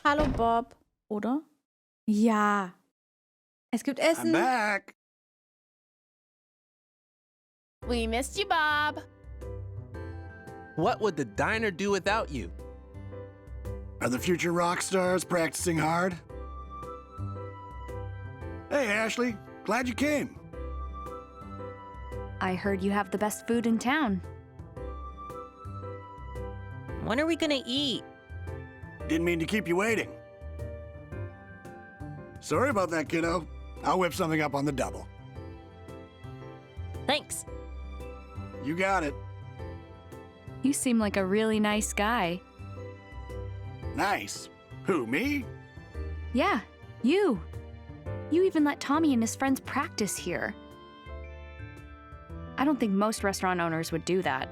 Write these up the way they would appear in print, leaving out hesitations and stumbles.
Hallo Bob, oder? Ja. Es gibt I'm Essen. back. We missed you, Bob. What would the diner do without you? Are the future rock stars practicing hard? Hey, Ashley. Glad you came. I heard you have the best food in town. When are we gonna eat? Didn't mean to keep you waiting. Sorry about that, kiddo. I'll whip something up on the double. Thanks. You got it. You seem like a really nice guy. Nice. Who, me? Yeah, you. You even let Tommy and his friends practice here. I don't think most restaurant owners would do that.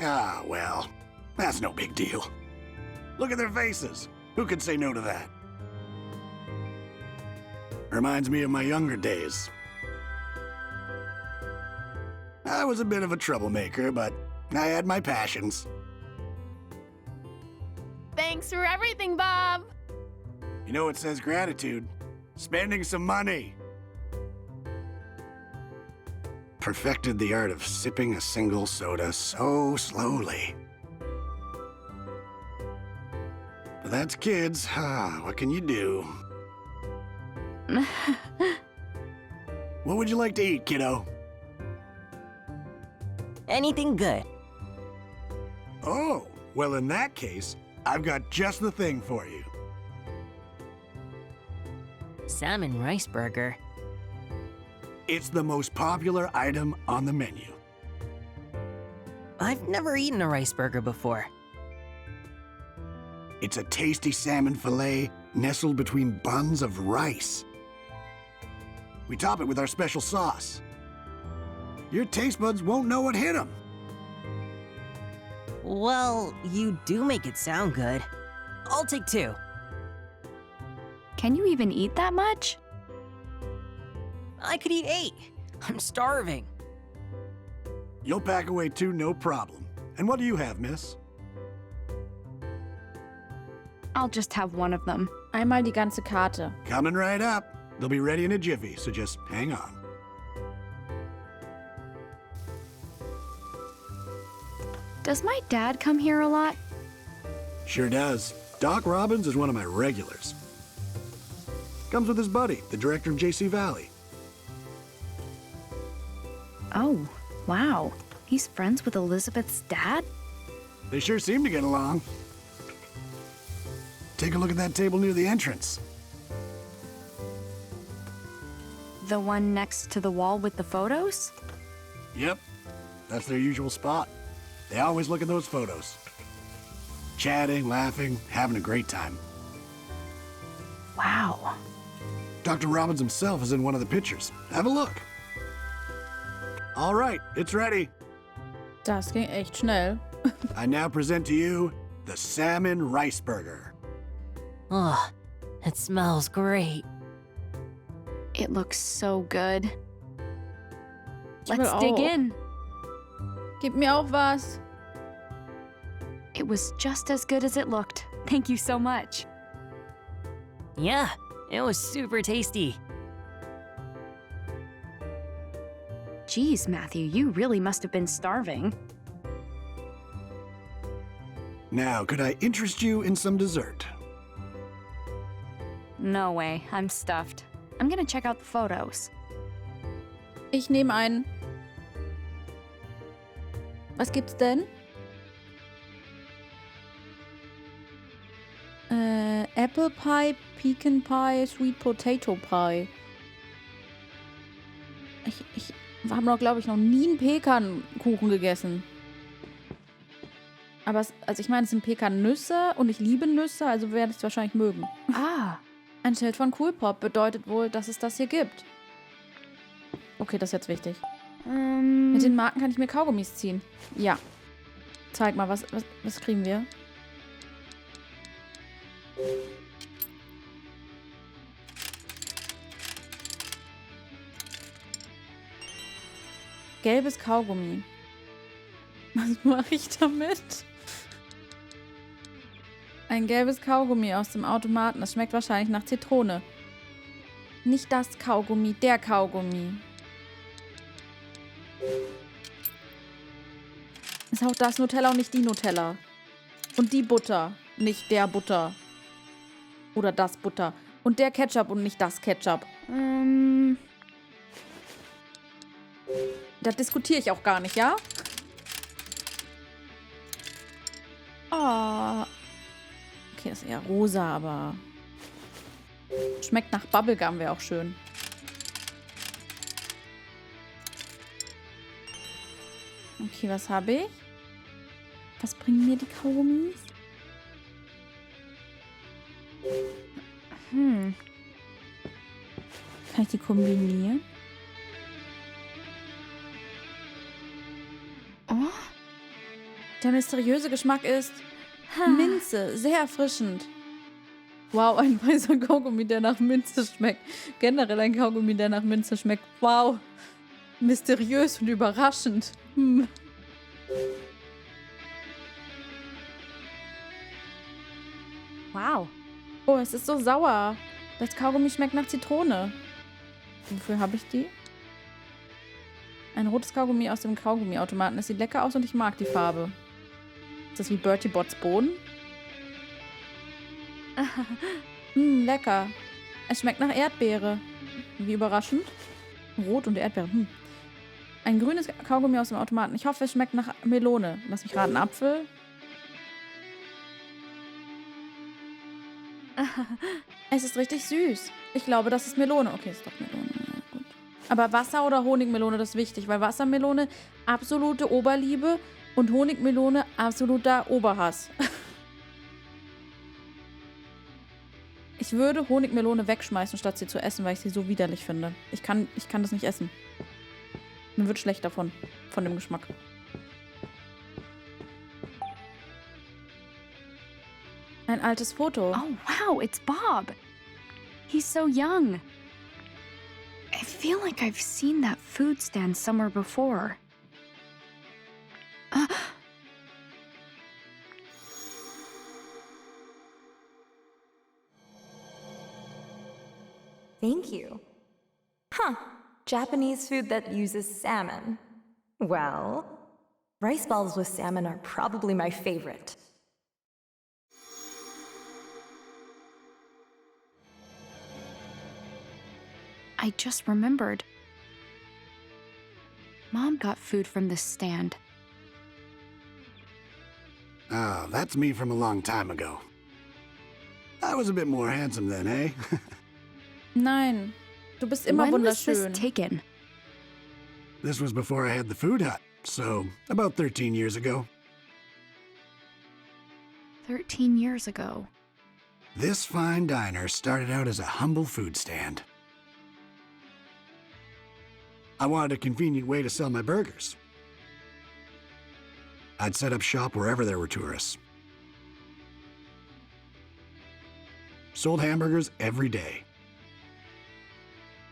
Ah, well, that's no big deal. Look at their faces. Who could say no to that? Reminds me of my younger days. I was a bit of a troublemaker, but I had my passions. Thanks for everything, Bob. You know what says gratitude? Spending some money. Perfected the art of sipping a single soda so slowly. But that's kids. What can you do? What would you like to eat, kiddo? Anything good? Oh, well, in that case, I've got just the thing for you. Salmon rice burger. It's the most popular item on the menu. I've never eaten a rice burger before. It's a tasty salmon fillet nestled between buns of rice. We top it with our special sauce. Your taste buds won't know what hit them. Well, you do make it sound good. I'll take 2. Can you even eat that much? I could eat 8. I'm starving. You'll pack away 2, no problem. And what do you have, miss? I'll just have one of them. Einmal die ganze Karte. Coming right up. They'll be ready in a jiffy, so just hang on. Does my dad come here a lot? Sure does. Doc Robbins is one of my regulars. Comes with his buddy, the director of JC Valley. Oh, wow. He's friends with Elizabeth's dad? They sure seem to get along. Take a look at that table near the entrance. The one next to the wall with the photos? Yep, that's their usual spot. They always look at those photos. Chatting, laughing, having a great time. Wow. Dr. Robbins himself is in one of the pictures. Have a look. All right, it's ready. Das ging echt schnell. I now present to you the salmon rice burger. Ugh, it smells great. It looks so good. Ich will Let's dig auch. in. Gib mir auch was. It was just as good as it looked. Thank you so much. Yeah, it was super tasty. Geez, Matthew, you really must have been starving. Now, could I interest you in some dessert? No way, I'm stuffed. I'm gonna check out the photos. Ich nehme einen. Was gibt's denn? Apple Pie, Pecan Pie, Sweet Potato Pie. Wir haben noch, glaube ich, noch nie einen Pekankuchen gegessen. Aber also ich meine, es sind Pekannüsse und ich liebe Nüsse, also werde ich es wahrscheinlich mögen. Ah, Ein Schild von Cool Pop bedeutet wohl, dass es das hier gibt. Okay, das ist jetzt wichtig. Mit den Marken kann ich mir Kaugummis ziehen. Ja. Zeig mal, was kriegen wir? Gelbes Kaugummi. Was mache ich damit? Ein gelbes Kaugummi aus dem Automaten. Das schmeckt wahrscheinlich nach Zitrone. Nicht das Kaugummi, der Kaugummi. Ist auch das Nutella und nicht die Nutella. Und die Butter, nicht der Butter. Oder das Butter. Und der Ketchup und nicht das Ketchup. Da diskutiere ich auch gar nicht, ja? Oh. Okay, das ist eher rosa, aber... Schmeckt nach Bubblegum, wäre auch schön. Okay, was habe ich? Was bringen mir die Kaugummis? Kann ich die kombinieren? Oh. Der mysteriöse Geschmack ist Minze. Sehr erfrischend. Wow, ein weißer Kaugummi, der nach Minze schmeckt. Generell ein Kaugummi, der nach Minze schmeckt. Wow. Mysteriös und überraschend. Wow. Oh, es ist so sauer. Das Kaugummi schmeckt nach Zitrone. Wofür habe ich die? Ein rotes Kaugummi aus dem Kaugummiautomaten. Es sieht lecker aus und ich mag die Farbe. Ist das wie Bertie Botts Bohnen? Lecker. Es schmeckt nach Erdbeere. Wie überraschend. Rot und Erdbeere. Ein grünes Kaugummi aus dem Automaten. Ich hoffe, es schmeckt nach Melone. Lass mich raten. Apfel. Es ist richtig süß. Ich glaube, das ist Melone. Okay, ist doch Melone. Ja, gut. Aber Wasser- oder Honigmelone, das ist wichtig, weil Wassermelone absolute Oberliebe und Honigmelone absoluter Oberhass. Ich würde Honigmelone wegschmeißen, statt sie zu essen, weil ich sie so widerlich finde. Ich kann das nicht essen. Mir wird schlecht davon, von dem Geschmack. Ein altes Foto. Oh, wow, it's Bob. He's so young. I feel like I've seen that food stand somewhere before. Thank you. Huh. Japanese food that uses salmon. Well, rice balls with salmon are probably my favorite. I just remembered. Mom got food from this stand. Oh, that's me from a long time ago. I was a bit more handsome then, eh? Nein, du bist immer When was this wunderschön. taken? This was before I had the food hut, so about 13 years ago. 13 years ago. This fine diner started out as a humble food stand. I wanted a convenient way to sell my burgers. I'd set up shop wherever there were tourists. Sold hamburgers every day.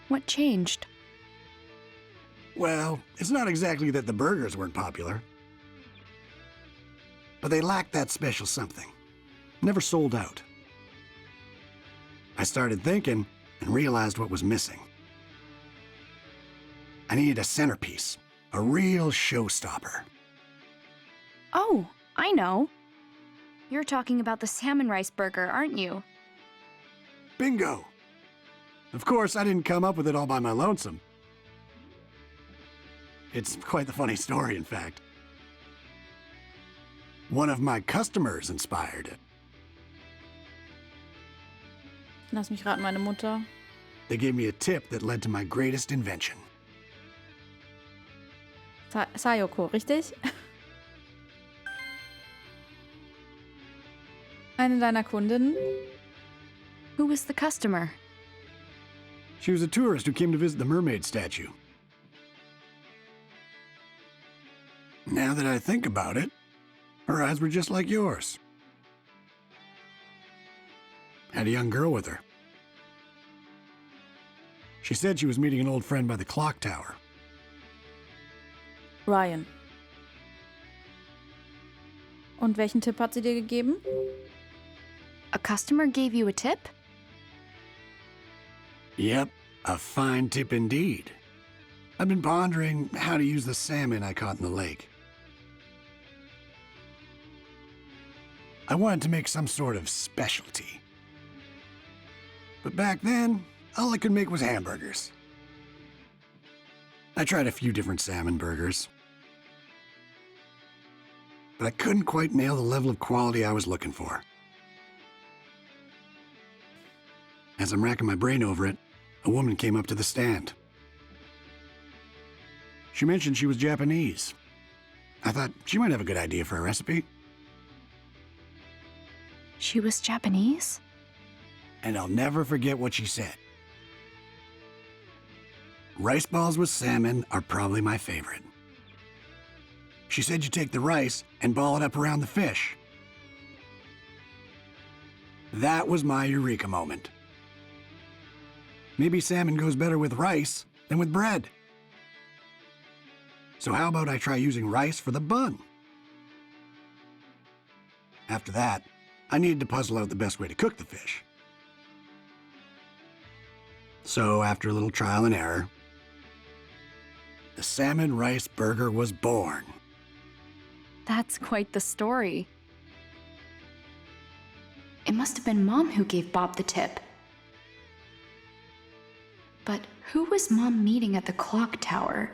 What changed? Well, it's not exactly that the burgers weren't popular, but they lacked that special something. Never sold out. I started thinking and realized what was missing. I needed a centerpiece, a real showstopper. Oh, I know. You're talking about the salmon rice burger, aren't you? Bingo! Of course, I didn't come up with it all by my lonesome. It's quite the funny story, in fact. One of my customers inspired it. Lass mich raten, meine Mutter. They gave me a tip that led to my greatest invention. Sayoko, richtig? Eine deiner Kundinnen? Who was the customer? She was a tourist who came to visit the mermaid statue. Now that I think about it, her eyes were just like yours. Had a young girl with her. She said she was meeting an old friend by the clock tower. Ryan. Und welchen Tipp hat sie dir gegeben? A customer gave you a tip? Yep, a fine tip indeed. I've been pondering how to use the salmon I caught in the lake. I wanted to make some sort of specialty. But back then, all I could make was hamburgers. I tried a few different salmon burgers, but I couldn't quite nail the level of quality I was looking for. As I'm racking my brain over it, a woman came up to the stand. She mentioned she was Japanese. I thought she might have a good idea for a recipe. She was Japanese? And I'll never forget what she said. Rice balls with salmon are probably my favorite. She said you take the rice and ball it up around the fish. That was my eureka moment. Maybe salmon goes better with rice than with bread. So how about I try using rice for the bun? After that, I needed to puzzle out the best way to cook the fish. So after a little trial and error, the salmon rice burger was born. That's quite the story. It must have been Mom who gave Bob the tip. But who was Mom meeting at the clock tower?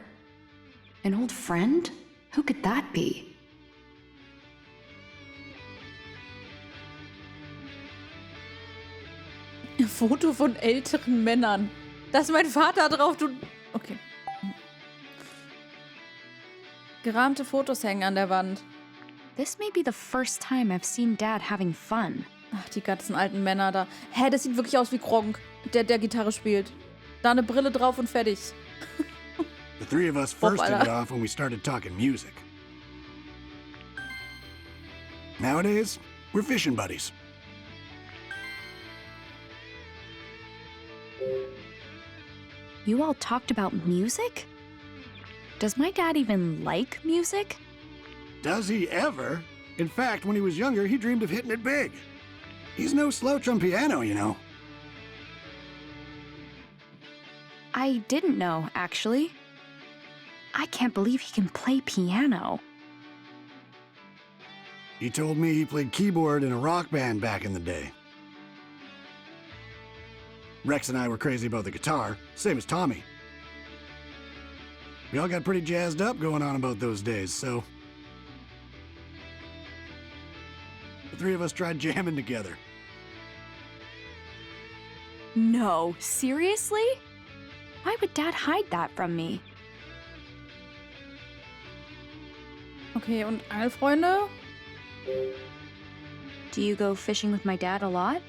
An old friend? Who could that be? Ein Foto von älteren Männern. Da ist mein Vater drauf, du... Okay. Gerahmte Fotos hängen an der Wand. This may be the first time I've seen Dad having fun. Ach, die ganzen alten Männer da. Hä, das sieht wirklich aus wie Gronk, der Gitarre spielt. Da eine Brille drauf und fertig. The three of us first hit it off when we started talking music. Nowadays, we're fishing buddies. You all talked about music? Does my dad even like music? Does he ever? In fact, when he was younger, he dreamed of hitting it big. He's no slouch on piano, you know. I didn't know, actually. I can't believe he can play piano. He told me he played keyboard in a rock band back in the day. Rex and I were crazy about the guitar, same as Tommy. We all got pretty jazzed up going on about those days, so... the three of us tried jamming together. No, seriously? Why would Dad hide that from me? Okay, und Angelfreunde? Do you go fishing with my dad a lot?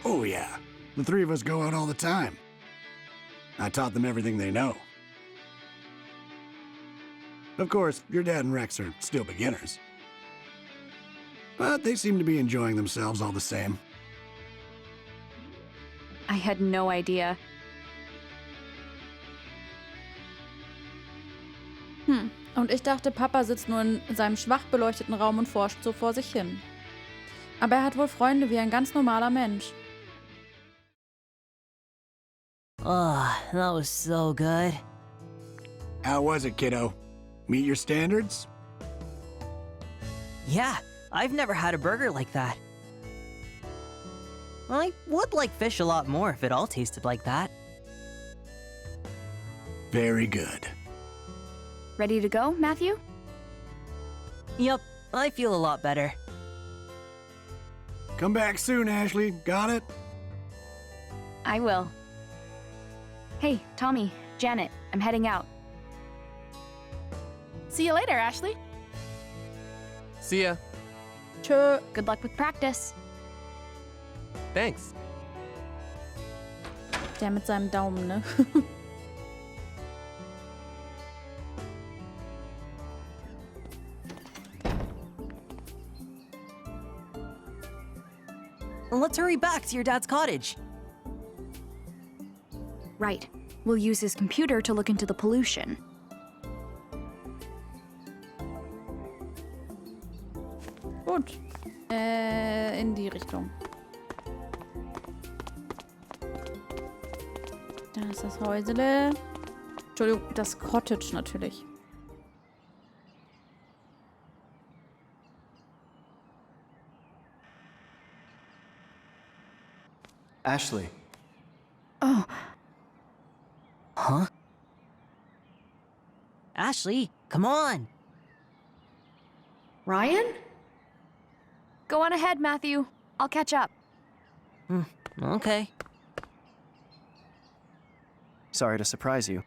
Oh yeah, the three of us go out all the time. I taught them everything they know. Of course, your dad and Rex are still beginners. But they seem to be enjoying themselves all the same. I had no idea. Und ich dachte, Papa sitzt nur in seinem schwach beleuchteten Raum und forscht so vor sich hin. Aber er hat wohl Freunde wie ein ganz normaler Mensch. Oh, that was so good. How was it, kiddo? Meet your standards? Yeah, I've never had a burger like that. I would like fish a lot more if it all tasted like that. Very good. Ready to go, Matthew? Yup, I feel a lot better. Come back soon, Ashley. Got it? I will. Hey, Tommy, Janet, I'm heading out. See you later, Ashley. See ya. Tschö. Good luck with practice. Thanks. Der mit seinem Daumen, ne? Let's hurry back to your dad's cottage. Right. We'll use his computer to look into the pollution. Gut. In die Richtung. Da ist das Häusele. Entschuldigung, das Cottage natürlich. Ashley. Oh, Huh? Ashley, come on. Ryan? Go on ahead, Matthew. I'll catch up. Okay. Sorry to surprise you.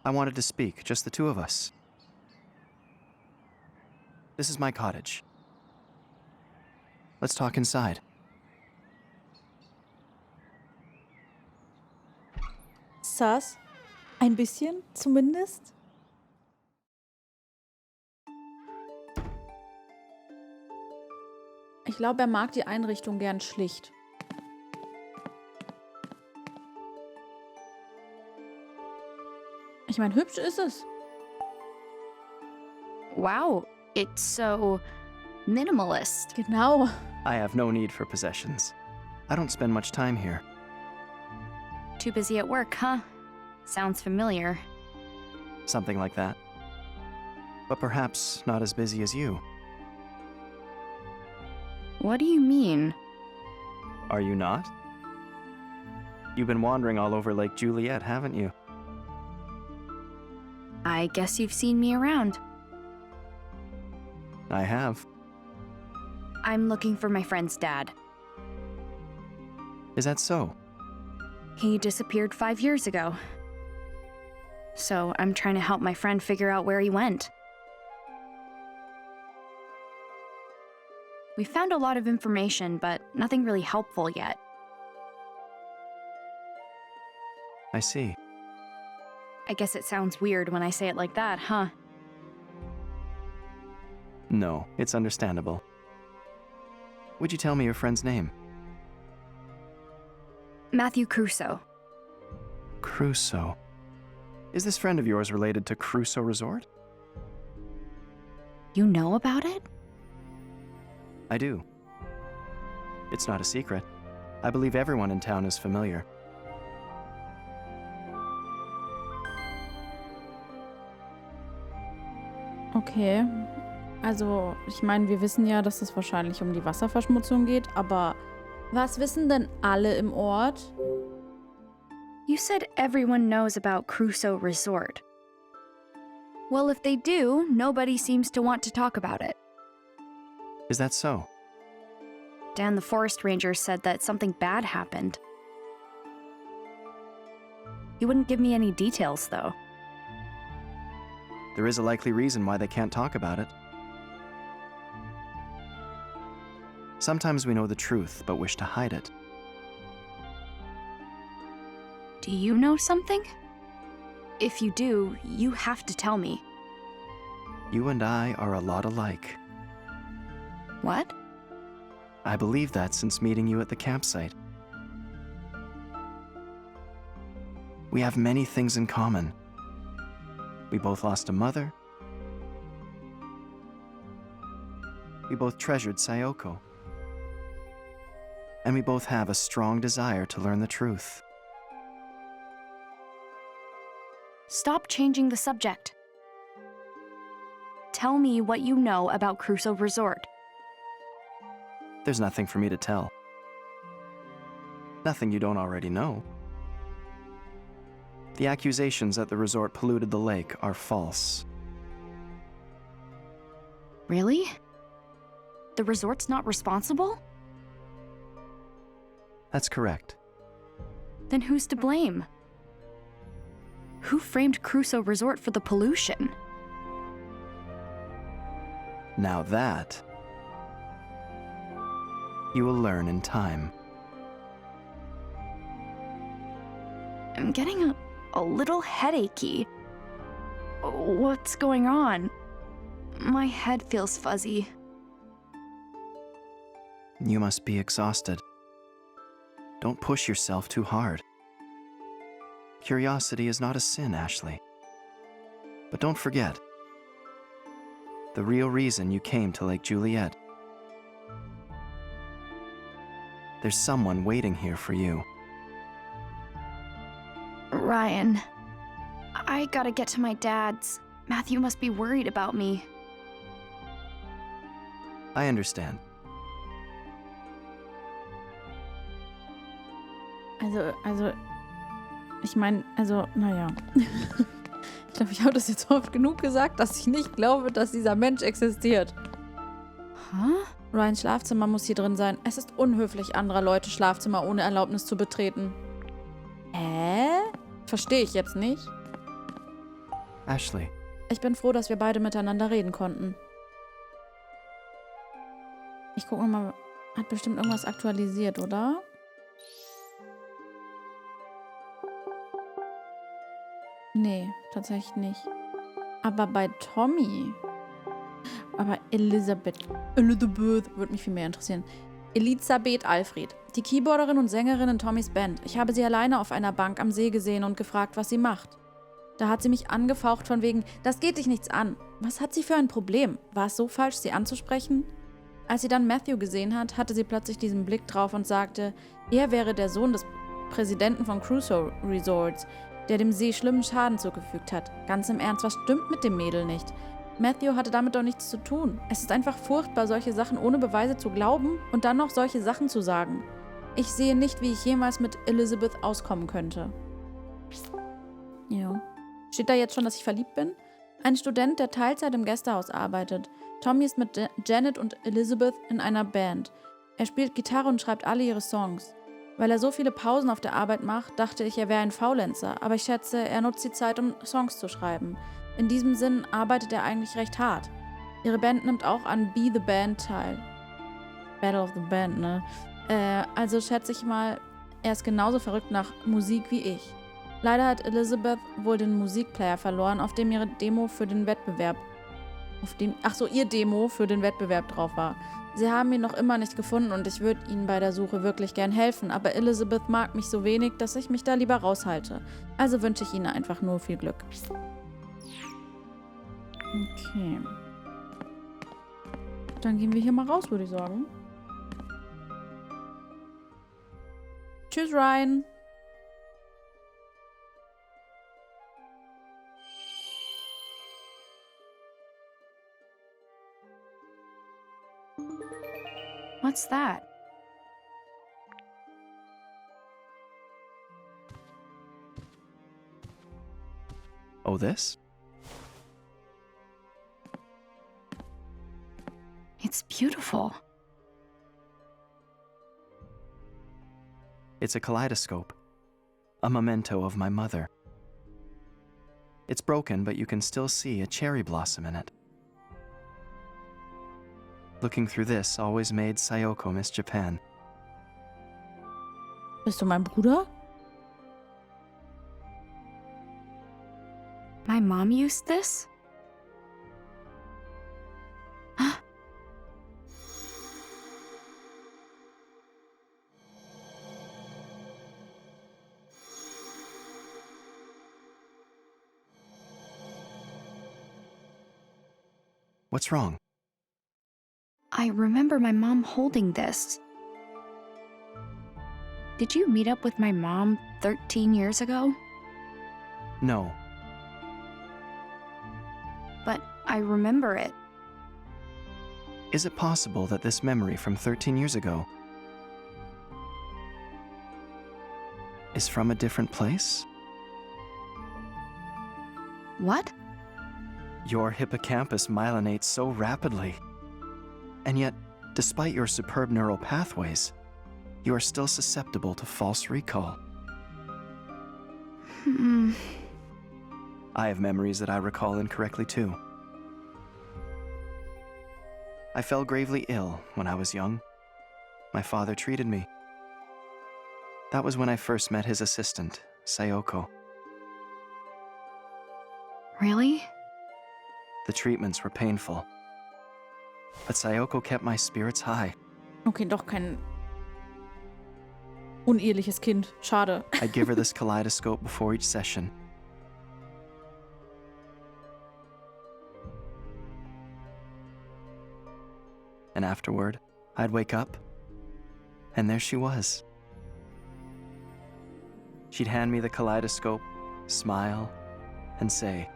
I wanted to speak, just the two of us. This is my cottage. Let's talk inside. Sass. Ein bisschen, zumindest. Ich glaube, er mag die Einrichtung gern schlicht. Ich meine, hübsch ist es. Wow, it's so minimalist. Genau. I have no need for possessions. I don't spend much time here. Too busy at work, huh? Sounds familiar. Something like that. But perhaps not as busy as you. What do you mean? Are you not? You've been wandering all over Lake Juliet, haven't you? I guess you've seen me around. I have. I'm looking for my friend's dad. Is that so? He disappeared 5 years ago. So I'm trying to help my friend figure out where he went. We found a lot of information, but nothing really helpful yet. I see. I guess it sounds weird when I say it like that, huh? No, it's understandable. Would you tell me your friend's name? Matthew Crusoe. Crusoe. Is this friend of yours related to Crusoe Resort? You know about it? I do. It's not a secret. I believe everyone in town is familiar. Okay. Also, ich meine, wir wissen ja, dass es wahrscheinlich um die Wasserverschmutzung geht, aber was wissen denn alle im Ort? You said everyone knows about Crusoe Resort. Well, if they do, nobody seems to want to talk about it. Is that so? Dan the forest ranger said that something bad happened. He wouldn't give me any details, though. There is a likely reason why they can't talk about it. Sometimes we know the truth, but wish to hide it. Do you know something? If you do, you have to tell me. You and I are a lot alike. What? I believe that since meeting you at the campsite. We have many things in common. We both lost a mother. We both treasured Sayoko. And we both have a strong desire to learn the truth. Stop changing the subject. Tell me what you know about Crusoe Resort. There's nothing for me to tell. Nothing you don't already know. The accusations that the resort polluted the lake are false. Really? The resort's not responsible? That's correct. Then who's to blame? Who framed Crusoe Resort for the pollution? Now that you will learn in time. I'm getting a little headachy. What's going on? My head feels fuzzy. You must be exhausted. Don't push yourself too hard. Curiosity is not a sin, Ashley. But don't forget, the real reason you came to Lake Juliet. There's someone waiting here for you. Ryan, I gotta get to my dad's. Matthew must be worried about me. I understand. Ich meine, naja. Ich glaube, ich habe das jetzt oft genug gesagt, dass ich nicht glaube, dass dieser Mensch existiert. Ryans Schlafzimmer muss hier drin sein. Es ist unhöflich, anderer Leute Schlafzimmer ohne Erlaubnis zu betreten. Verstehe ich jetzt nicht. Ashley. Ich bin froh, dass wir beide miteinander reden konnten. Ich gucke mal, hat bestimmt irgendwas aktualisiert, oder? Nee, tatsächlich nicht. Aber bei Tommy. Aber Elisabeth würde mich viel mehr interessieren. Elisabeth Alfred, die Keyboarderin und Sängerin in Tommys Band. Ich habe sie alleine auf einer Bank am See gesehen und gefragt, was sie macht. Da hat sie mich angefaucht von wegen, das geht dich nichts an. Was hat sie für ein Problem? War es so falsch, sie anzusprechen? Als sie dann Matthew gesehen hat, hatte sie plötzlich diesen Blick drauf und sagte, er wäre der Sohn des Präsidenten von Crusoe Resorts, der dem See schlimmen Schaden zugefügt hat. Ganz im Ernst, was stimmt mit dem Mädel nicht? Matthew hatte damit doch nichts zu tun. Es ist einfach furchtbar, solche Sachen ohne Beweise zu glauben und dann noch solche Sachen zu sagen. Ich sehe nicht, wie ich jemals mit Elizabeth auskommen könnte. Ja. Steht da jetzt schon, dass ich verliebt bin? Ein Student, der Teilzeit im Gästehaus arbeitet. Tommy ist mit Janet und Elizabeth in einer Band. Er spielt Gitarre und schreibt alle ihre Songs. Weil er so viele Pausen auf der Arbeit macht, dachte ich, er wäre ein Faulenzer, aber ich schätze, er nutzt die Zeit, um Songs zu schreiben. In diesem Sinn arbeitet er eigentlich recht hart. Ihre Band nimmt auch an Be the Band teil. Battle of the Band, ne? Also schätze ich mal, er ist genauso verrückt nach Musik wie ich. Leider hat Elizabeth wohl den Musikplayer verloren, auf dem ihre Demo für den Wettbewerb ihr Demo für den Wettbewerb drauf war. Sie haben ihn noch immer nicht gefunden und ich würde ihnen bei der Suche wirklich gern helfen, aber Elizabeth mag mich so wenig, dass ich mich da lieber raushalte. Also wünsche ich ihnen einfach nur viel Glück. Okay. Dann gehen wir hier mal raus, würde ich sagen. Tschüss, Ryan. What's that? Oh, this? It's beautiful. It's a kaleidoscope. A memento of my mother. It's broken, but you can still see a cherry blossom in it. Looking through this always made Sayoko miss Japan. Bist du mein Bruder? My mom used this? What's wrong? I remember my mom holding this. Did you meet up with my mom 13 years ago? No. But I remember it. Is it possible that this memory from 13 years ago is from a different place? What? Your hippocampus myelinates so rapidly. And yet, despite your superb neural pathways, you are still susceptible to false recall. I have memories that I recall incorrectly too. I fell gravely ill when I was young. My father treated me. That was when I first met his assistant, Sayoko. Really? The treatments were painful. But Sayoko kept my spirits high. Okay, doch kein uneheliches Kind. Schade. I'd give her this kaleidoscope before each session. And afterward, I'd wake up, and there she was. She'd hand me the kaleidoscope, smile, and say,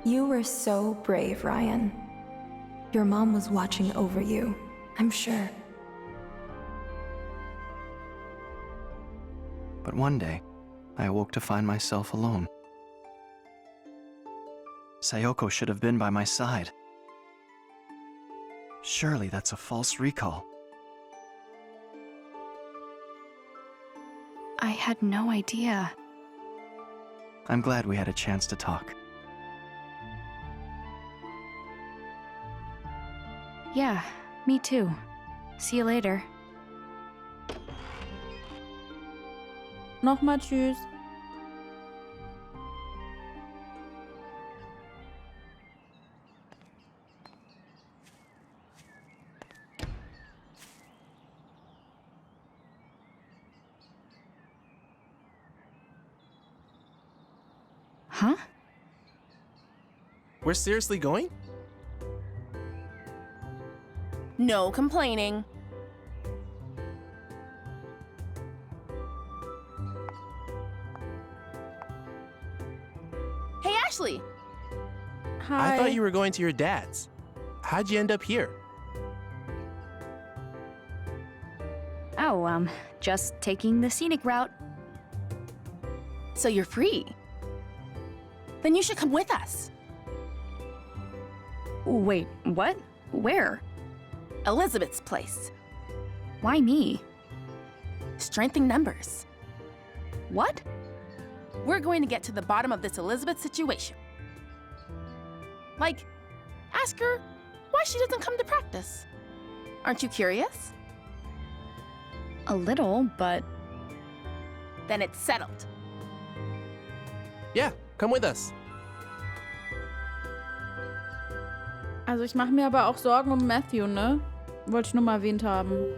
You were so brave, Ryan. Your mom was watching over you, I'm sure. But one day, I awoke to find myself alone. Sayoko should have been by my side. Surely that's a false recall. I had no idea. I'm glad we had a chance to talk. Yeah, me too. See you later. Nochmal tschüss. Huh? We're seriously going? No complaining. Hey, Ashley. Hi. I thought you were going to your dad's. How'd you end up here? Oh, just taking the scenic route. So you're free. Then you should come with us. Wait, what? Where? Elizabeth's place. Why me? Strength in numbers. What? We're going to get to the bottom of this Elizabeth situation. Like, ask her why she doesn't come to practice. Aren't you curious? A little, but Then it's settled. Yeah, come with us. Also ich mache mir aber auch Sorgen um Matthew, ne? Wollte ich nur mal erwähnt haben.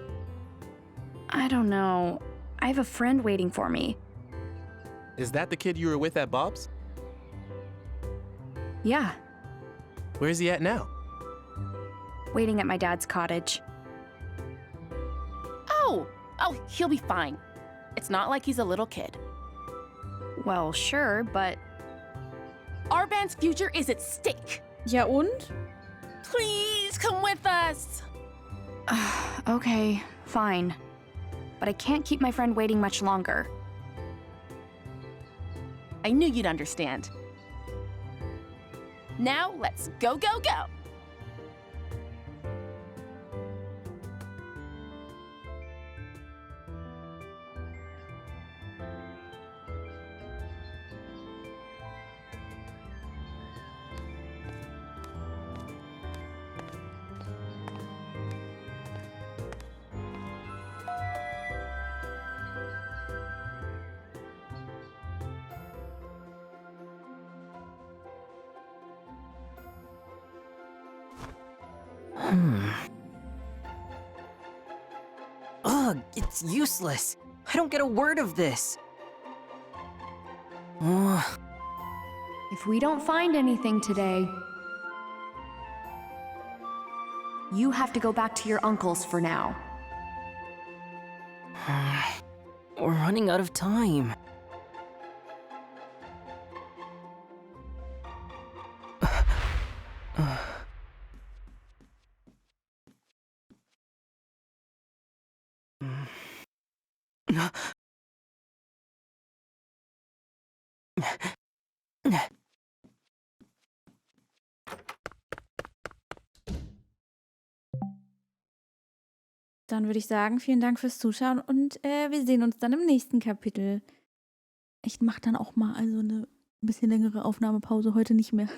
I don't know. I have a friend waiting for me. Is that the kid you were with at Bob's? Yeah, Where's he at now? waiting at my dad's cottage. Oh, he'll be fine. It's not like he's a little kid. Well, sure, but Our band's future is at stake. Ja und? Please come with us. okay, fine. But I can't keep my friend waiting much longer. I knew you'd understand. Now let's go, go, go. Ugh, it's useless. I don't get a word of this. Ugh. If we don't find anything today, you have to go back to your uncle's for now. We're running out of time. Dann würde ich sagen, vielen Dank fürs Zuschauen und wir sehen uns dann im nächsten Kapitel. Ich mache dann auch mal also eine bisschen längere Aufnahmepause, heute nicht mehr.